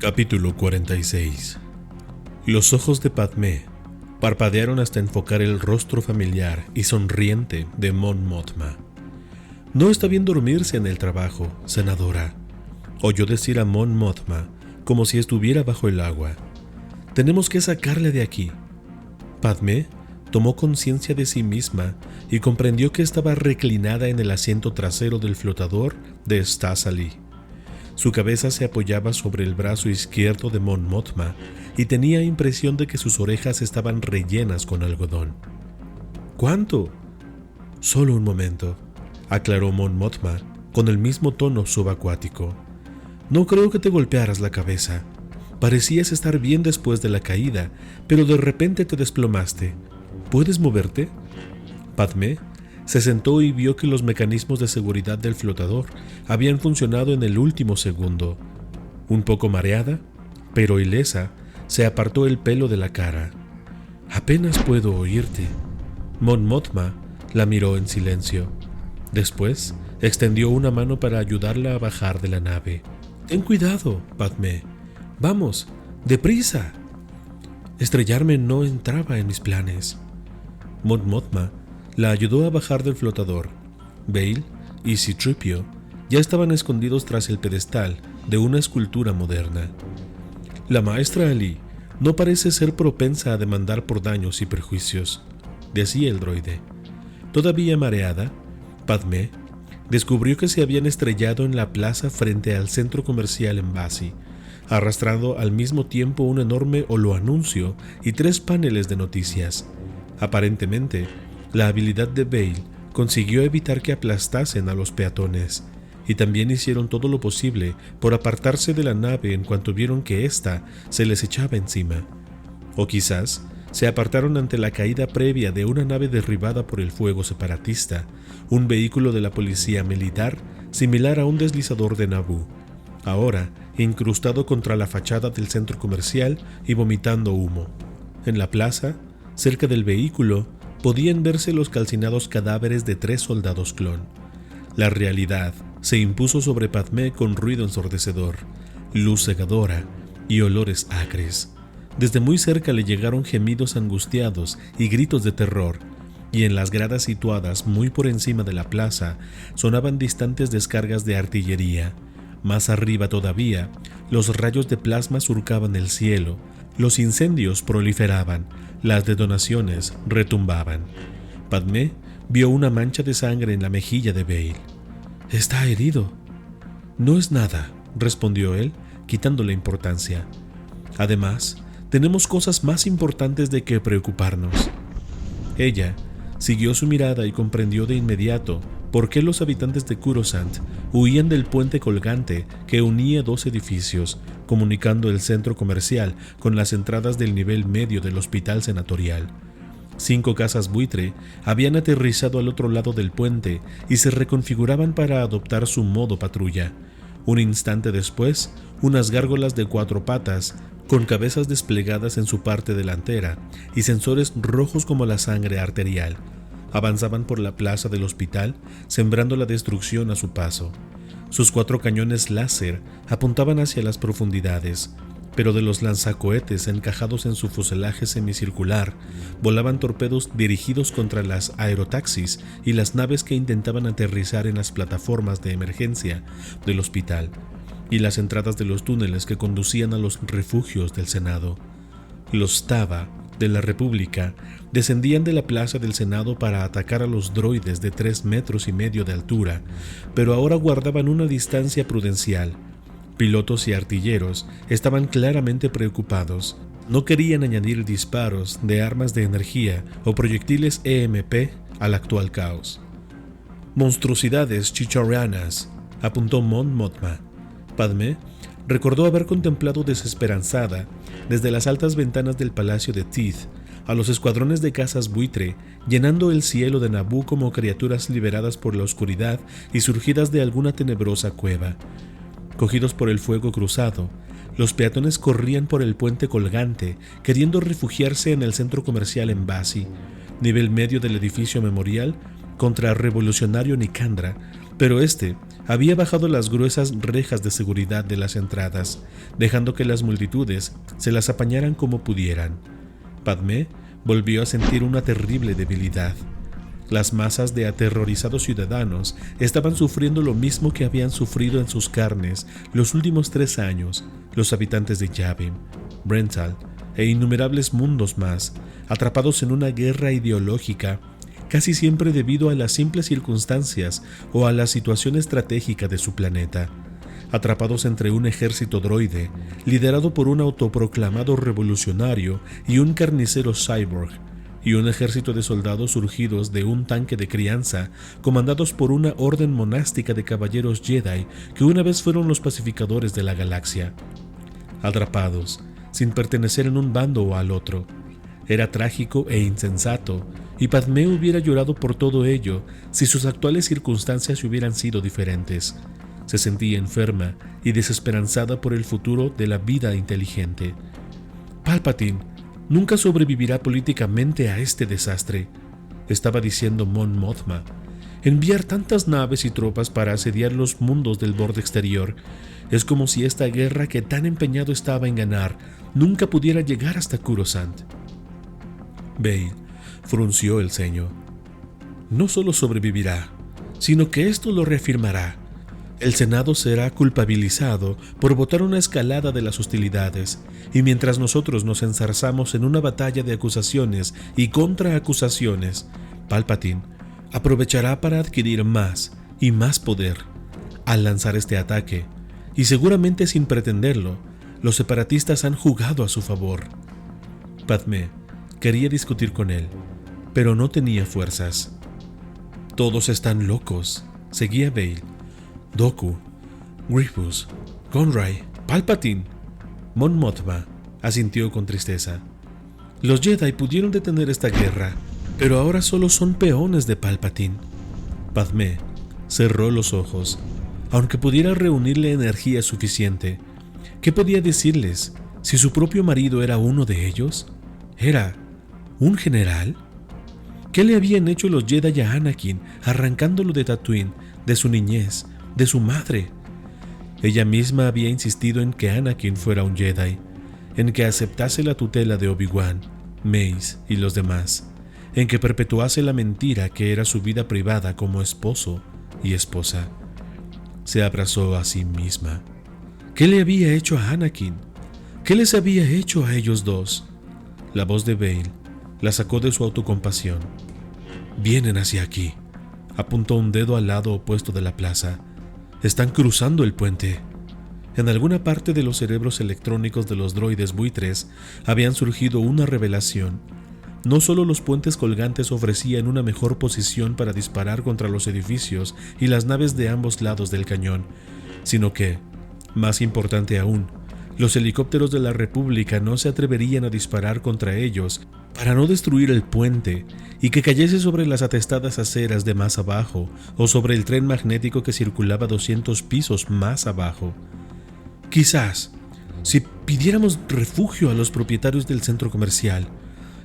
Capítulo 46. Los ojos de Padmé parpadearon hasta enfocar el rostro familiar y sonriente de Mon Mothma. «No está bien dormirse en el trabajo, senadora», oyó decir a Mon Mothma como si estuviera bajo el agua. «Tenemos que sacarle de aquí». Padmé tomó conciencia de sí misma y comprendió que estaba reclinada en el asiento trasero del flotador de Staz Ali. Su cabeza se apoyaba sobre el brazo izquierdo de Mon Mothma y tenía impresión de que sus orejas estaban rellenas con algodón. «¿Cuánto?» «Solo un momento», aclaró Mon Mothma con el mismo tono subacuático. «No creo que te golpearas la cabeza. Parecías estar bien después de la caída, pero de repente te desplomaste. ¿Puedes moverte?» Padmé se sentó y vio que los mecanismos de seguridad del flotador habían funcionado en el último segundo. Un poco mareada, pero ilesa, se apartó el pelo de la cara. «Apenas puedo oírte». Mon Mothma la miró en silencio. Después extendió una mano para ayudarla a bajar de la nave. «Ten cuidado, Padmé. Vamos, deprisa». Estrellarme no entraba en mis planes. Mon Mothma la ayudó a bajar del flotador. Bail y C-3PO ya estaban escondidos tras el pedestal de una escultura moderna. «La maestra Ali no parece ser propensa a demandar por daños y perjuicios», decía el droide. Todavía mareada, Padmé descubrió que se habían estrellado en la plaza frente al centro comercial en Bassi, arrastrando al mismo tiempo un enorme holoanuncio y 3 paneles de noticias. Aparentemente, la habilidad de Bail consiguió evitar que aplastasen a los peatones, y también hicieron todo lo posible por apartarse de la nave en cuanto vieron que ésta se les echaba encima. O quizás se apartaron ante la caída previa de una nave derribada por el fuego separatista, un vehículo de la policía militar similar a un deslizador de Naboo, ahora incrustado contra la fachada del centro comercial y vomitando humo. En la plaza, cerca del vehículo, podían verse los calcinados cadáveres de 3 soldados clon. La realidad se impuso sobre Padmé con ruido ensordecedor, luz cegadora y olores acres. Desde muy cerca le llegaron gemidos angustiados y gritos de terror, y en las gradas situadas muy por encima de la plaza sonaban distantes descargas de artillería. Más arriba todavía, los rayos de plasma surcaban el cielo, los incendios proliferaban, las detonaciones retumbaban. Padmé vio una mancha de sangre en la mejilla de Bail. «Está herido». «No es nada», respondió él, quitándole importancia. «Además, tenemos cosas más importantes de que preocuparnos». Ella siguió su mirada y comprendió de inmediato por qué los habitantes de Coruscant huían del puente colgante que unía 2 edificios, comunicando el centro comercial con las entradas del nivel medio del hospital senatorial. 5 casas buitre habían aterrizado al otro lado del puente y se reconfiguraban para adoptar su modo patrulla. Un instante después, unas gárgolas de 4 patas, con cabezas desplegadas en su parte delantera y sensores rojos como la sangre arterial, avanzaban por la plaza del hospital, sembrando la destrucción a su paso. Sus 4 cañones láser apuntaban hacia las profundidades, pero de los lanzacohetes encajados en su fuselaje semicircular volaban torpedos dirigidos contra las aerotaxis y las naves que intentaban aterrizar en las plataformas de emergencia del hospital y las entradas de los túneles que conducían a los refugios del Senado. Los Tava de la República descendían de la plaza del Senado para atacar a los droides de 3,5 metros de altura, pero ahora guardaban una distancia prudencial. Pilotos y artilleros estaban claramente preocupados. No querían añadir disparos de armas de energía o proyectiles EMP al actual caos. «Monstruosidades chicharranas», apuntó Mon Mothma. Padmé recordó haber contemplado desesperanzada desde las altas ventanas del palacio de Teeth a los escuadrones de cazas buitre llenando el cielo de Naboo como criaturas liberadas por la oscuridad y surgidas de alguna tenebrosa cueva. Cogidos por el fuego cruzado, los peatones corrían por el puente colgante, queriendo refugiarse en el centro comercial en Bassi, nivel medio del edificio memorial contrarrevolucionario Nicandra, pero este había bajado las gruesas rejas de seguridad de las entradas, dejando que las multitudes se las apañaran como pudieran. Padmé volvió a sentir una terrible debilidad. Las masas de aterrorizados ciudadanos estaban sufriendo lo mismo que habían sufrido en sus carnes los últimos 3 años los habitantes de Yavin, Brental e innumerables mundos más, atrapados en una guerra ideológica, casi siempre debido a las simples circunstancias o a la situación estratégica de su planeta, atrapados entre un ejército droide liderado por un autoproclamado revolucionario y un carnicero cyborg, y un ejército de soldados surgidos de un tanque de crianza, comandados por una orden monástica de caballeros Jedi que una vez fueron los pacificadores de la galaxia. Atrapados, sin pertenecer en un bando o al otro. Era trágico e insensato, y Padmé hubiera llorado por todo ello si sus actuales circunstancias hubieran sido diferentes. Se sentía enferma y desesperanzada por el futuro de la vida inteligente. Palpatine nunca sobrevivirá políticamente a este desastre, estaba diciendo Mon Mothma. Enviar tantas naves y tropas para asediar los mundos del borde exterior es como si esta guerra que tan empeñado estaba en ganar nunca pudiera llegar hasta Coruscant. Bail frunció el ceño. No solo sobrevivirá, sino que esto lo reafirmará. El Senado será culpabilizado por votar una escalada de las hostilidades, y mientras nosotros nos enzarzamos en una batalla de acusaciones y contraacusaciones, Palpatine aprovechará para adquirir más y más poder. Al lanzar este ataque, y seguramente sin pretenderlo, los separatistas han jugado a su favor. Padmé quería discutir con él, pero no tenía fuerzas. Todos están locos, seguía Bail. Dooku, Grievous, Gonrai, Palpatine. Mon Mothma asintió con tristeza. Los Jedi pudieron detener esta guerra, pero ahora solo son peones de Palpatine. Padmé cerró los ojos. Aunque pudiera reunirle energía suficiente, ¿qué podía decirles si su propio marido era uno de ellos? ¿Era un general? ¿Qué le habían hecho los Jedi a Anakin arrancándolo de Tatooine, de su niñez, de su madre? Ella misma había insistido en que Anakin fuera un Jedi, en que aceptase la tutela de Obi-Wan, Mace y los demás, en que perpetuase la mentira que era su vida privada como esposo y esposa. Se abrazó a sí misma. ¿Qué le había hecho a Anakin? ¿Qué les había hecho a ellos dos? La voz de Bail la sacó de su autocompasión. Vienen hacia aquí. Apuntó un dedo al lado opuesto de la plaza. Están cruzando el puente. En alguna parte de los cerebros electrónicos de los droides buitres habían surgido una revelación. No solo los puentes colgantes ofrecían una mejor posición para disparar contra los edificios y las naves de ambos lados del cañón, sino que, más importante aún, los helicópteros de la República no se atreverían a disparar contra ellos para no destruir el puente y que cayese sobre las atestadas aceras de más abajo o sobre el tren magnético que circulaba 200 pisos más abajo. Quizás, si pidiéramos refugio a los propietarios del centro comercial,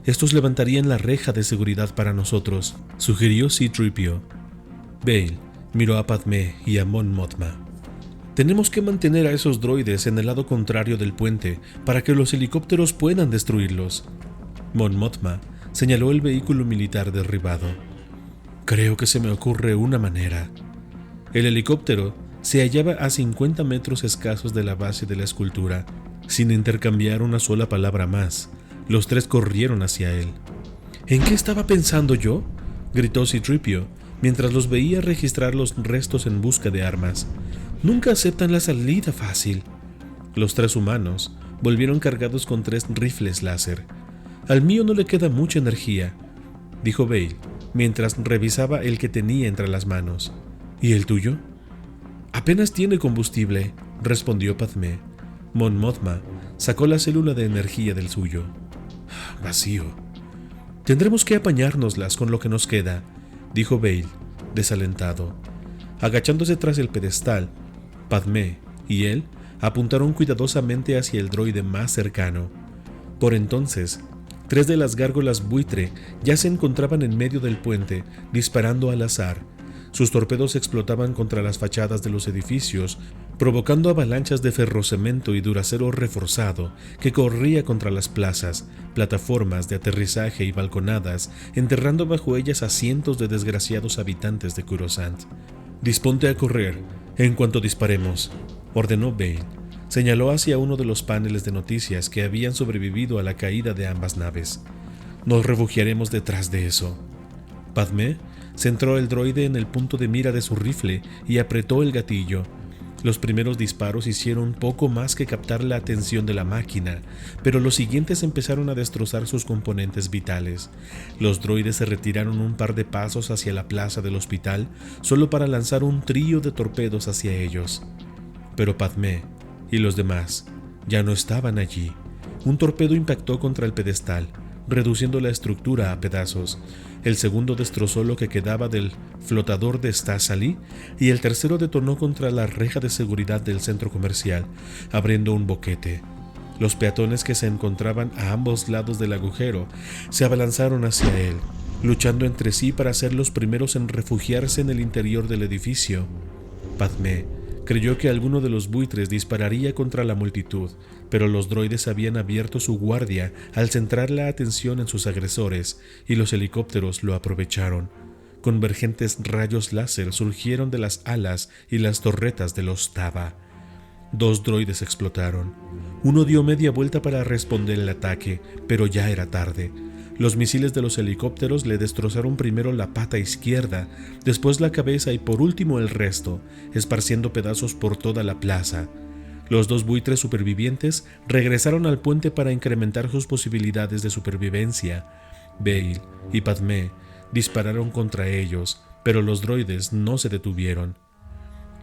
estos levantarían la reja de seguridad para nosotros, sugirió C-3PO. Bail miró a Padmé y a Mon Mothma. Tenemos que mantener a esos droides en el lado contrario del puente para que los helicópteros puedan destruirlos. Mon Mothma señaló el vehículo militar derribado. Creo que se me ocurre una manera. El helicóptero se hallaba a 50 metros escasos de la base de la escultura. Sin intercambiar una sola palabra más, los tres corrieron hacia él. ¿En qué estaba pensando yo?, gritó C-3PO mientras los veía registrar los restos en busca de armas. Nunca aceptan la salida fácil. Los tres humanos volvieron cargados con 3 rifles láser. Al mío no le queda mucha energía, dijo Bail mientras revisaba el que tenía entre las manos. ¿Y el tuyo? Apenas tiene combustible, respondió Padmé. Mon Mothma sacó la célula de energía del suyo. Vacío. Tendremos que apañárnoslas con lo que nos queda, dijo Bail, desalentado. Agachándose tras el pedestal, Padmé y él apuntaron cuidadosamente hacia el droide más cercano. Por entonces, 3 de las gárgolas buitre ya se encontraban en medio del puente, disparando al azar. Sus torpedos explotaban contra las fachadas de los edificios, provocando avalanchas de ferrocemento y duracero reforzado que corría contra las plazas, plataformas de aterrizaje y balconadas, enterrando bajo ellas a cientos de desgraciados habitantes de Coruscant. «Disponte a correr, en cuanto disparemos», ordenó Bale. Señaló hacia uno de los paneles de noticias que habían sobrevivido a la caída de ambas naves. «Nos refugiaremos detrás de eso». Padmé centró el droide en el punto de mira de su rifle y apretó el gatillo. Los primeros disparos hicieron poco más que captar la atención de la máquina, pero los siguientes empezaron a destrozar sus componentes vitales. Los droides se retiraron un par de pasos hacia la plaza del hospital, solo para lanzar un trío de torpedos hacia ellos. Pero Padmé y los demás ya no estaban allí. Un torpedo impactó contra el pedestal, reduciendo la estructura a pedazos. El segundo destrozó lo que quedaba del flotador de Stasali y el tercero detonó contra la reja de seguridad del centro comercial, abriendo un boquete. Los peatones que se encontraban a ambos lados del agujero se abalanzaron hacia él, luchando entre sí para ser los primeros en refugiarse en el interior del edificio. Padmé creyó que alguno de los buitres dispararía contra la multitud, pero los droides habían abierto su guardia al centrar la atención en sus agresores, y los helicópteros lo aprovecharon. Convergentes rayos láser surgieron de las alas y las torretas de los Taba. 2 droides explotaron. Uno dio media vuelta para responder el ataque, pero ya era tarde. Los misiles de los helicópteros le destrozaron primero la pata izquierda, después la cabeza y por último el resto, esparciendo pedazos por toda la plaza. Los 2 buitres supervivientes regresaron al puente para incrementar sus posibilidades de supervivencia. Bale y Padmé dispararon contra ellos, pero los droides no se detuvieron.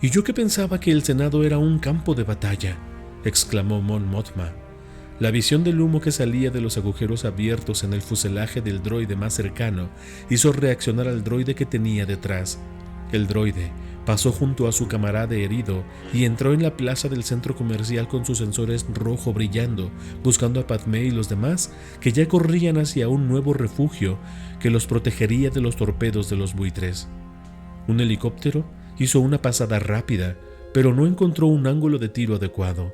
«¿Y yo que pensaba que el Senado era un campo de batalla?», exclamó Mon Mothma. La visión del humo que salía de los agujeros abiertos en el fuselaje del droide más cercano hizo reaccionar al droide que tenía detrás. El droide pasó junto a su camarada herido y entró en la plaza del centro comercial con sus sensores rojo brillando, buscando a Padmé y los demás, que ya corrían hacia un nuevo refugio que los protegería de los torpedos de los buitres. Un helicóptero hizo una pasada rápida, pero no encontró un ángulo de tiro adecuado.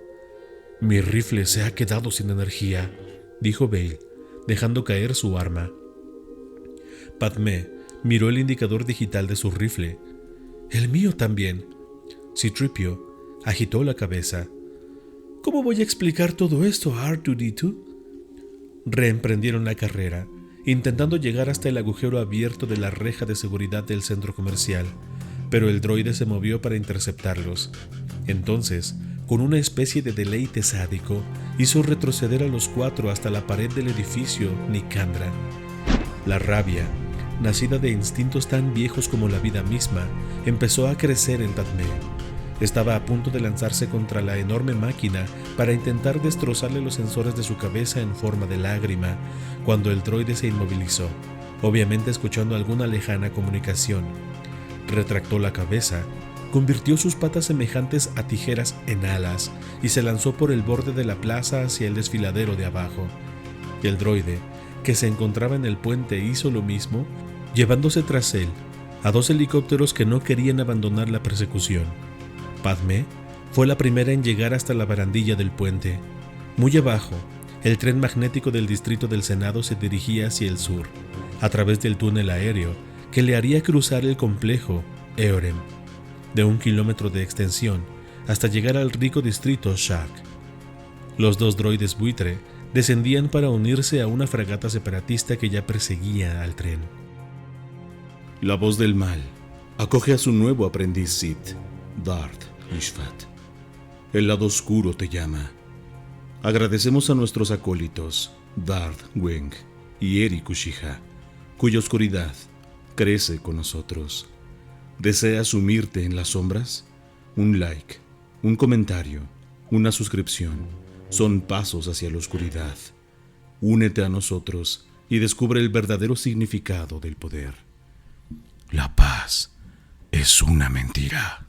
«Mi rifle se ha quedado sin energía», dijo Bale, dejando caer su arma. Padmé miró el indicador digital de su rifle. «El mío también». C-3PO agitó la cabeza. «¿Cómo voy a explicar todo esto a R2-D2? Reemprendieron la carrera, intentando llegar hasta el agujero abierto de la reja de seguridad del centro comercial, pero el droide se movió para interceptarlos. Entonces, con una especie de deleite sádico, hizo retroceder a los 4 hasta la pared del edificio Nicandra. La rabia, nacida de instintos tan viejos como la vida misma, empezó a crecer en Padmé. Estaba a punto de lanzarse contra la enorme máquina para intentar destrozarle los sensores de su cabeza en forma de lágrima, cuando el droide se inmovilizó, obviamente escuchando alguna lejana comunicación. Retractó la cabeza, convirtió sus patas semejantes a tijeras en alas y se lanzó por el borde de la plaza hacia el desfiladero de abajo. El droide, que se encontraba en el puente, hizo lo mismo, llevándose tras él a 2 helicópteros que no querían abandonar la persecución. Padmé fue la primera en llegar hasta la barandilla del puente. Muy abajo, el tren magnético del distrito del Senado se dirigía hacia el sur, a través del túnel aéreo que le haría cruzar el complejo Eorem, de 1 kilómetro de extensión, hasta llegar al rico distrito Shak. Los 2 droides buitre descendían para unirse a una fragata separatista que ya perseguía al tren. La voz del mal acoge a su nuevo aprendiz Sith, Darth Ishvat. El lado oscuro te llama. Agradecemos a nuestros acólitos, Darth Weng y Eri Kushiha, cuya oscuridad crece con nosotros. ¿Deseas sumirte en las sombras? Un like, un comentario, una suscripción son pasos hacia la oscuridad. Únete a nosotros y descubre el verdadero significado del poder. La paz es una mentira.